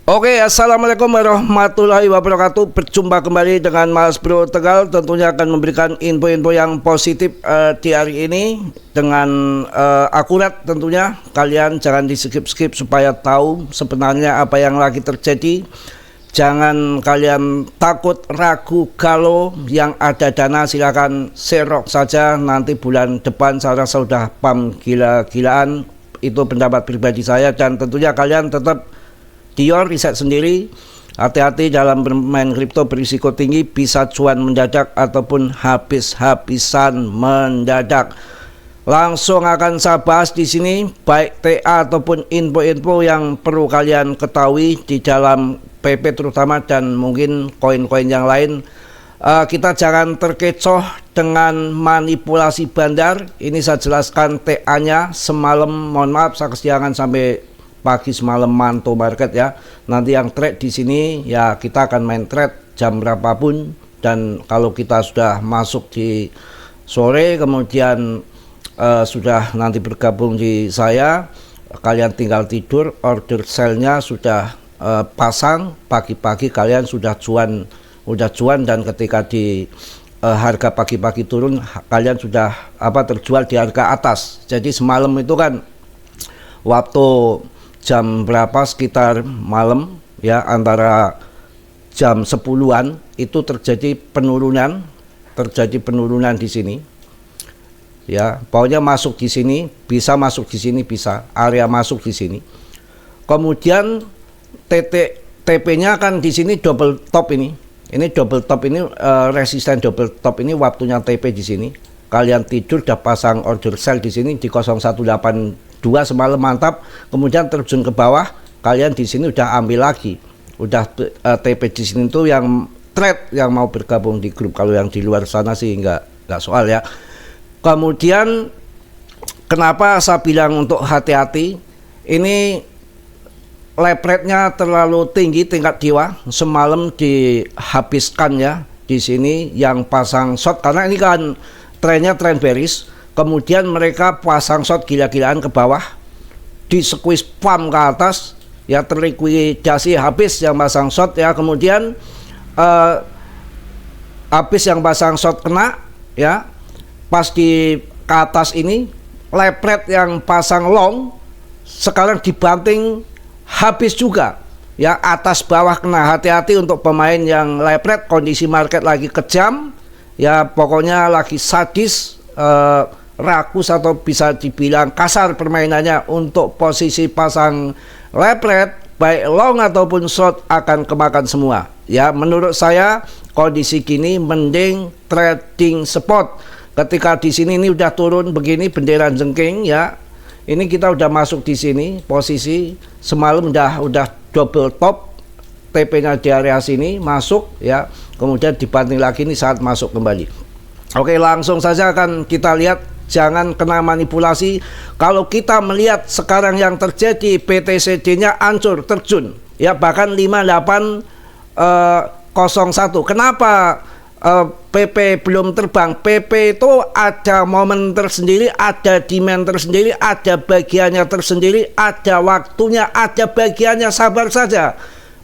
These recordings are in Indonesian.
Oke, assalamualaikum warahmatullahi wabarakatuh. Berjumpa kembali dengan Mas Bro Tegal. Tentunya akan memberikan info-info yang positif di hari ini dengan akurat. Tentunya kalian jangan di skip-skip supaya tahu sebenarnya apa yang lagi terjadi. Jangan kalian takut, ragu, galau. Yang ada dana silakan serok saja. Nanti bulan depan saya rasa sudah pam gila-gilaan. Itu pendapat pribadi saya, dan tentunya kalian tetap Dior riset sendiri. Hati-hati dalam bermain kripto, berisiko tinggi, bisa cuan mendadak ataupun habis-habisan mendadak. Langsung akan saya bahas di sini baik TA ataupun info-info yang perlu kalian ketahui di dalam PP terutama, dan mungkin koin-koin yang lain. Kita jangan terkecoh dengan manipulasi bandar. Ini saya jelaskan TA-nya semalam. Mohon maaf saya kesiangan sampai pagi semalam manto market ya. Nanti yang trade di sini ya kita akan main trade jam berapapun, dan kalau kita sudah masuk di sore kemudian sudah nanti bergabung di saya, kalian tinggal tidur, order sell-nya sudah pasang, pagi-pagi kalian sudah cuan, dan ketika di harga pagi-pagi turun kalian sudah terjual di harga atas. Jadi semalam itu kan waktu jam berapa, sekitar malam ya, antara jam 10-an itu terjadi penurunan di sini ya. Pokoknya masuk di sini bisa, masuk di sini bisa, area masuk di sini. Kemudian TP-nya kan di sini double top ini double top ini, resisten double top ini, waktunya TP di sini. Kalian tidur udah pasang order sell di sini di 0182 semalam mantap, kemudian terjun ke bawah, kalian di sini udah ambil lagi, udah TP di sini tuh yang trade yang mau bergabung di grup. Kalau yang di luar sana sih nggak soal ya. Kemudian kenapa saya bilang untuk hati-hati, ini leverage-nya terlalu tinggi tingkat jiwa, semalam dihabiskan ya di sini yang pasang short, karena ini kan trennya tren bearish. Kemudian mereka pasang short gila-gilaan ke bawah, di squeeze pump ke atas ya, terlikuidasi habis yang pasang short ya. Kemudian habis yang pasang short kena ya, pas di ke atas ini leverage yang pasang long sekarang dibanting habis juga ya, atas bawah kena. Hati-hati untuk pemain yang leverage, kondisi market lagi kejam ya, pokoknya lagi sadis, rakus atau bisa dibilang kasar permainannya. Untuk posisi pasang leverage baik long ataupun short akan kemakan semua ya. Menurut saya kondisi gini mending trading spot. Ketika di sini ini udah turun begini bendera jengking ya, ini kita udah masuk di sini, posisi semalam udah double top, TP-nya di area sini masuk ya, kemudian dibanting lagi ini saat masuk kembali. Oke, langsung saja akan kita lihat, jangan kena manipulasi. Kalau kita melihat sekarang yang terjadi, PTCD-nya hancur, terjun ya, bahkan 5801. Kenapa PP belum terbang? PP itu ada momen tersendiri, ada demand tersendiri, ada bagiannya tersendiri, ada waktunya, ada bagiannya. Sabar saja.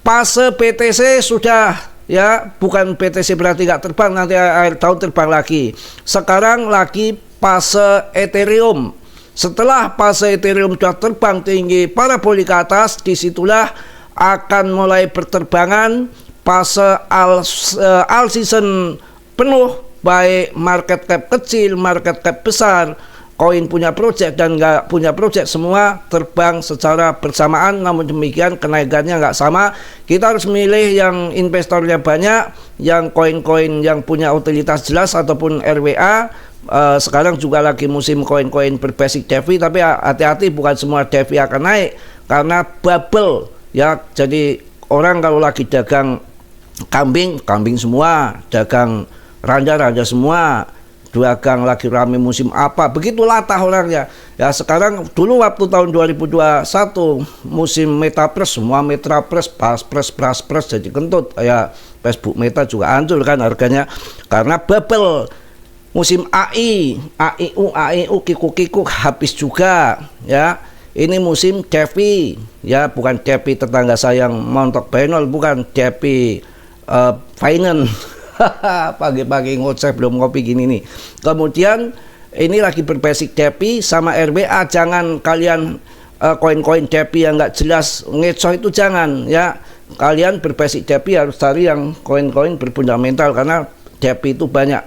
Fase PTC sudah ya, bukan PTC berarti nggak terbang, nanti akhir tahun terbang lagi. Sekarang lagi fase Ethereum. Setelah fase Ethereum sudah terbang tinggi parabolik ke atas, disitulah akan mulai berterbangan fase all season penuh, baik market cap kecil, market cap besar, koin punya project dan nggak punya project, semua terbang secara bersamaan. Namun demikian kenaikannya nggak sama. Kita harus milih yang investornya banyak, yang koin-koin yang punya utilitas jelas ataupun RWA. Sekarang juga lagi musim koin-koin berbasis DeFi, tapi hati-hati, bukan semua DeFi akan naik karena bubble ya. Jadi orang kalau lagi dagang kambing semua, dagang ranja semua, dagang lagi rame musim apa, begitu latah orangnya ya. Sekarang dulu waktu tahun 2021 musim Metaverse, semua Metaverse, Pras jadi kentut ya. Facebook Meta juga hancur kan harganya karena bubble. Musim AI, AIU, Kiku habis juga ya. ini musim Cepi, ya bukan Cepi tetangga saya yang montok benol, bukan Cepi finance. Pagi-pagi ngoceh belum ngopi gini nih. Kemudian ini lagi berbasic Cepi sama RBA, jangan kalian koin-koin Cepi yang nggak jelas ngecoh itu jangan ya. Kalian berbasic Cepi harus cari yang koin-koin berfundamental karena Cepi itu banyak.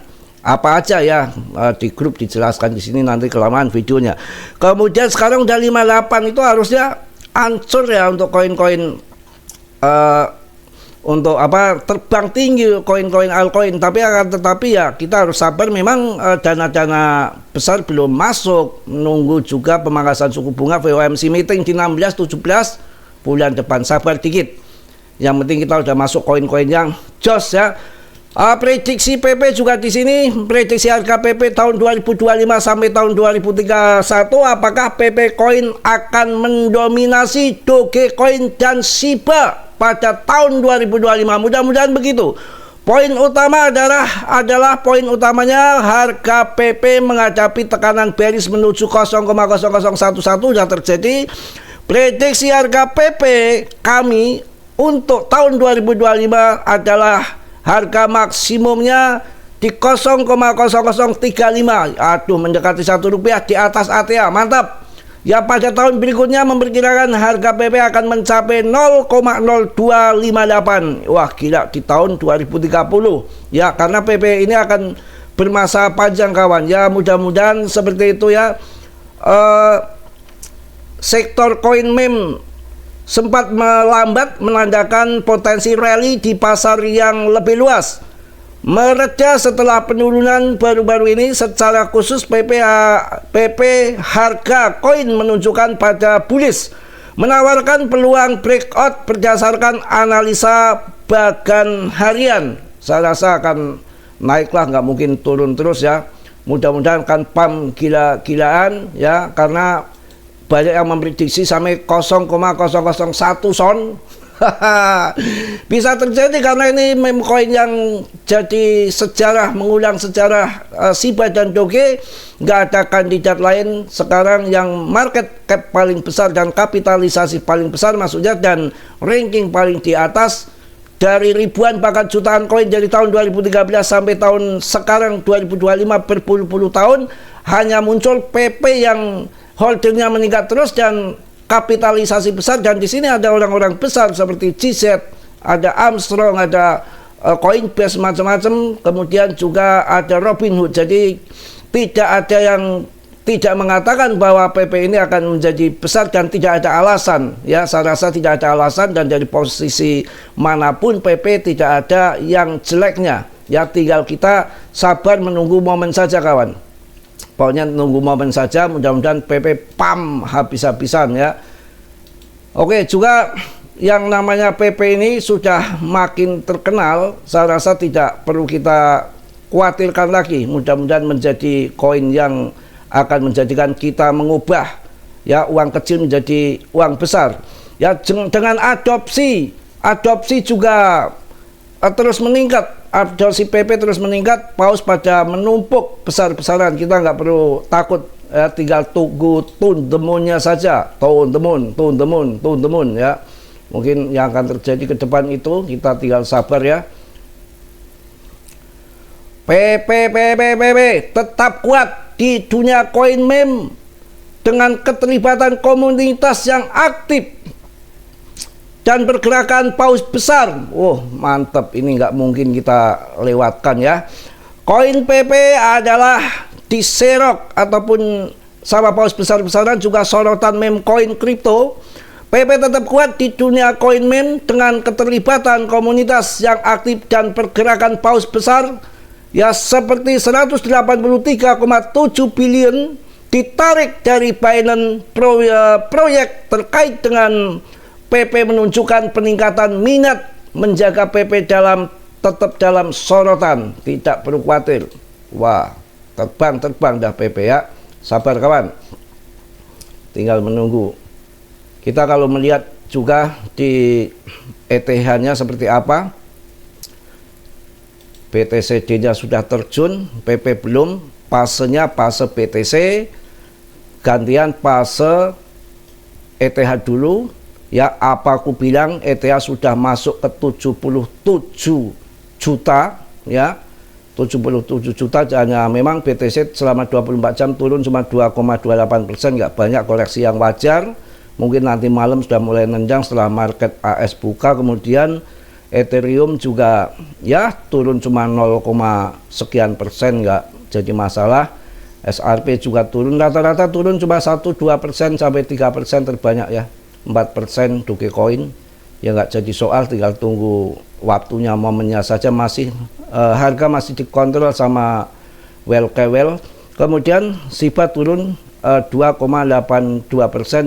Apa aja ya di grup dijelaskan di sini nanti kelamaan videonya. Kemudian sekarang udah 58 itu harusnya ancur ya untuk koin-koin untuk apa terbang tinggi koin-koin altcoin, tetapi ya kita harus sabar, memang dana-dana besar belum masuk, menunggu juga pemangkasan suku bunga FOMC meeting di 16-17 bulan depan, sabar dikit. Yang penting kita udah masuk koin-koin yang jos ya. Prediksi PP juga di sini, prediksi harga PP tahun 2025 sampai tahun 2031, apakah PP coin akan mendominasi Dogecoin dan Shiba pada tahun 2025? Mudah-mudahan begitu. Poin utama adalah poin utamanya harga PP menghadapi tekanan bearish menuju 0,0011 sudah terjadi. Prediksi harga PP kami untuk tahun 2025 adalah harga maksimumnya di 0,0035. Aduh, mendekati Rp1 di atas ATA, mantap. Ya, pada tahun berikutnya memperkirakan harga PP akan mencapai 0,0258. Wah, gila di tahun 2030. Ya, karena PP ini akan bermasa panjang kawan. Ya, mudah-mudahan seperti itu ya. Sektor koin meme sempat melambat, menandakan potensi rally di pasar yang lebih luas. Mereda setelah penurunan baru-baru ini, secara khusus PP harga koin menunjukkan pada bullish, menawarkan peluang breakout berdasarkan analisa bagan harian. Saya rasa akan naiklah, nggak mungkin turun terus ya. Mudah-mudahan akan pump gila-gilaan ya, karena banyak yang memprediksi sampai 0,001 son. Bisa terjadi karena ini meme coin yang jadi sejarah, mengulang sejarah Shiba dan Doge. Nggak ada kandidat lain sekarang yang market cap paling besar dan kapitalisasi paling besar maksudnya, dan ranking paling di atas dari ribuan bahkan jutaan koin dari tahun 2013 sampai tahun sekarang 2025, berpuluh-puluh tahun hanya muncul PP yang holdernya meningkat terus dan kapitalisasi besar. Dan di sini ada orang-orang besar seperti GZ, ada Armstrong, ada Coinbase, macam-macam. Kemudian juga ada Robinhood. Jadi tidak ada yang tidak mengatakan bahwa PP ini akan menjadi besar dan tidak ada alasan. Ya, saya rasa tidak ada alasan, dan dari posisi manapun PP tidak ada yang jeleknya. Ya, tinggal kita sabar menunggu momen saja kawan. Pokoknya nunggu momen saja, mudah-mudahan PP pam habis-habisan ya. Oke, juga yang namanya PP ini sudah makin terkenal, saya rasa tidak perlu kita khawatirkan lagi. Mudah-mudahan menjadi koin yang akan menjadikan kita mengubah ya uang kecil menjadi uang besar. Ya, dengan adopsi juga terus meningkat. Adopsi PP terus meningkat, paus pada menumpuk besar-besaran. Kita nggak perlu takut ya, tinggal tunggu tune the moon-nya saja. Tune the moon ya. Mungkin yang akan terjadi ke depan itu kita tinggal sabar ya. PP tetap kuat di dunia koin meme dengan keterlibatan komunitas yang aktif dan pergerakan paus besar. Mantap, ini nggak mungkin kita lewatkan ya. Koin PP adalah diserok ataupun sama paus besar-besaran juga sorotan meme koin kripto. PP tetap kuat di dunia koin meme dengan keterlibatan komunitas yang aktif dan pergerakan paus besar ya, seperti 183,7 billion ditarik dari Binance proyek terkait dengan PP, menunjukkan peningkatan minat menjaga PP tetap dalam sorotan. Tidak perlu khawatir. Wah, terbang dah PP ya. Sabar kawan, tinggal menunggu. Kita kalau melihat juga di ETH-nya seperti apa, BTCD-nya sudah terjun, PP belum. Fasenya fase BTC, gantian fase ETH dulu ya. Apa aku bilang ETH sudah masuk ke 77 juta ya, 77 juta. Hanya memang BTC selama 24 jam turun cuma 2,28%, nggak banyak, koreksi yang wajar. Mungkin nanti malam sudah mulai nenjang setelah market AS buka. Kemudian Ethereum juga ya turun cuma 0, sekian persen, nggak jadi masalah. SRP juga turun, rata-rata turun cuma 1-2% sampai 3% terbanyak ya, 4% Dogecoin. Ya nggak jadi soal, tinggal tunggu waktunya, momennya saja. Masih harga masih dikontrol sama Well. Kemudian Shiba turun 2,82%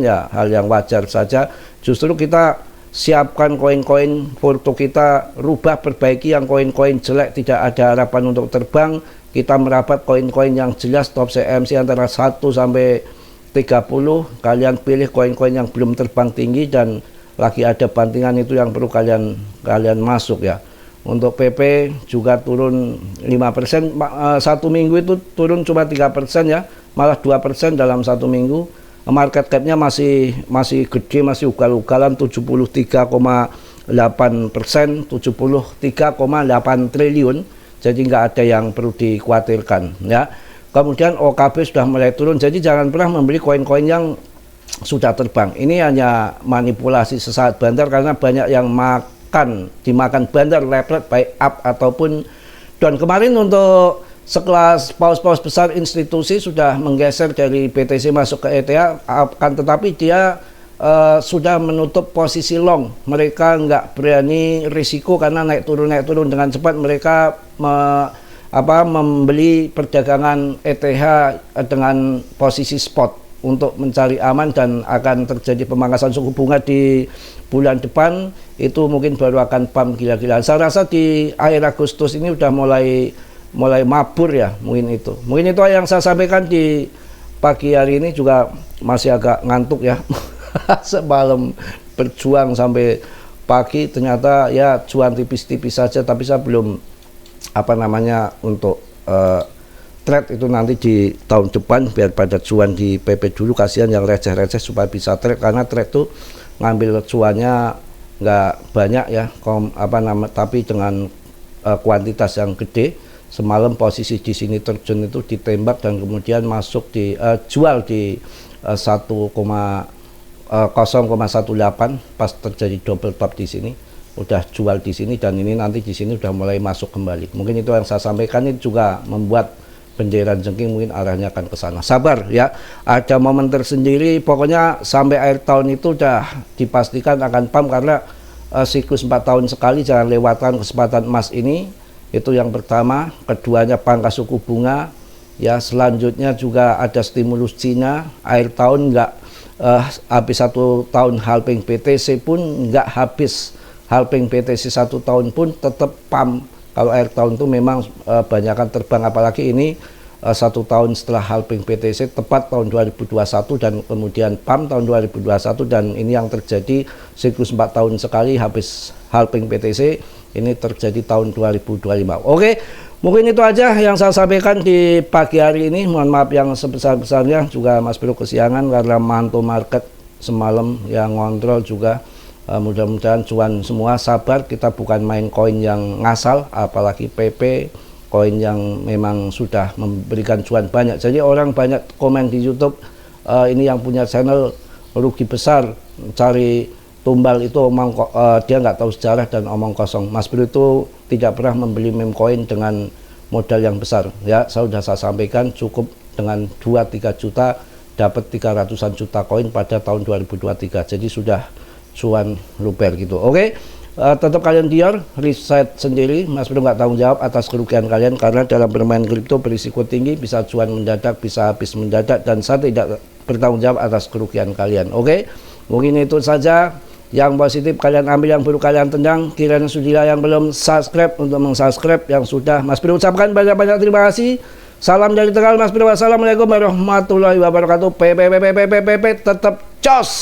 ya, hal yang wajar saja. Justru kita siapkan koin-koin porto kita, rubah, perbaiki yang koin-koin jelek, tidak ada harapan untuk terbang. Kita merapat koin-koin yang jelas, top CMC antara 1 sampai 30. Kalian pilih koin-koin yang belum terbang tinggi dan lagi ada bantingan, itu yang perlu kalian masuk ya. Untuk PP juga turun 5%, satu minggu itu turun cuma 3% ya, malah 2% dalam satu minggu. Market capnya masih gede, masih ugal-ugalan, 73,8%, 73,8 triliun. Jadi nggak ada yang perlu dikhawatirkan ya. Kemudian OKB sudah mulai turun, jadi jangan pernah membeli koin-koin yang sudah terbang. Ini hanya manipulasi sesaat bandar, karena banyak yang dimakan bandar, leplet baik up ataupun down. Kemarin untuk sekelas paus-paus besar institusi sudah menggeser dari BTC masuk ke ETH, akan tetapi dia sudah menutup posisi long. Mereka nggak berani risiko karena naik turun dengan cepat. Mereka membeli perdagangan ETH dengan posisi spot untuk mencari aman, dan akan terjadi pemangkasan suku bunga di bulan depan. Itu mungkin baru akan pump gila-gilaan. Saya rasa di akhir Agustus ini udah mulai mabur ya, mungkin itu yang saya sampaikan di pagi hari ini. Juga masih agak ngantuk ya. Semalam berjuang sampai pagi, ternyata ya cuan tipis-tipis saja, tapi saya belum untuk trade itu nanti di tahun depan, biar pada cuan di PP dulu. Kasihan yang receh-receh supaya bisa trade, karena trade itu ngambil cuannya nggak banyak ya, tapi dengan kuantitas yang gede. Semalam posisi di sini terjun itu ditembak dan kemudian masuk di jual di 1,018 pas terjadi double top di sini. Udah jual di sini, dan ini nanti di sini udah mulai masuk kembali. Mungkin itu yang saya sampaikan. Ini juga membuat bendera jengking, mungkin arahnya akan ke sana. Sabar ya, ada momen tersendiri. Pokoknya sampai akhir tahun itu udah dipastikan akan pump, karena siklus 4 tahun sekali. Jangan lewatkan kesempatan emas ini. Itu yang pertama. Keduanya pangkas suku bunga ya. Selanjutnya juga ada stimulus Cina. Akhir tahun nggak habis 1 tahun halving BTC pun nggak habis. Halving BTC 1 tahun pun tetap pump. Kalau akhir tahun itu memang banyakkan terbang, apalagi ini 1 tahun setelah halving BTC, tepat tahun 2021, dan kemudian pump tahun 2021, dan ini yang terjadi siklus 4 tahun sekali habis halving BTC. Ini terjadi tahun 2025. Oke, mungkin itu aja yang saya sampaikan di pagi hari ini. Mohon maaf yang sebesar-besarnya. Juga Mas Bro kesiangan karena mantu market semalam yang ngontrol juga. Mudah-mudahan cuan semua. Sabar, kita bukan main koin yang ngasal, apalagi PP, koin yang memang sudah memberikan cuan banyak. Jadi orang banyak komen di YouTube, ini yang punya channel rugi besar, cari tumbal itu dia nggak tahu sejarah dan omong kosong. Mas Bro itu tidak pernah membeli meme koin dengan modal yang besar ya. Saya sudah sampaikan, cukup dengan 2-3 juta dapat 300-an juta koin pada tahun 2023. Jadi sudah cuan luber gitu. Oke, tetap kalian dior, riset sendiri. Mas Bro nggak tanggung jawab atas kerugian kalian, karena dalam bermain kripto berisiko tinggi, bisa cuan mendadak, bisa habis mendadak, dan saya tidak bertanggung jawab atas kerugian kalian. Oke, mungkin itu saja yang positif kalian ambil, yang perlu kalian tendang. Kiranya sudah yang belum subscribe untuk meng-subscribe, yang sudah Mas Bro ucapkan banyak-banyak terima kasih. Salam dari Tegal Mas Bro. Wassalamualaikum warahmatullahi wabarakatuh. Tetap jos.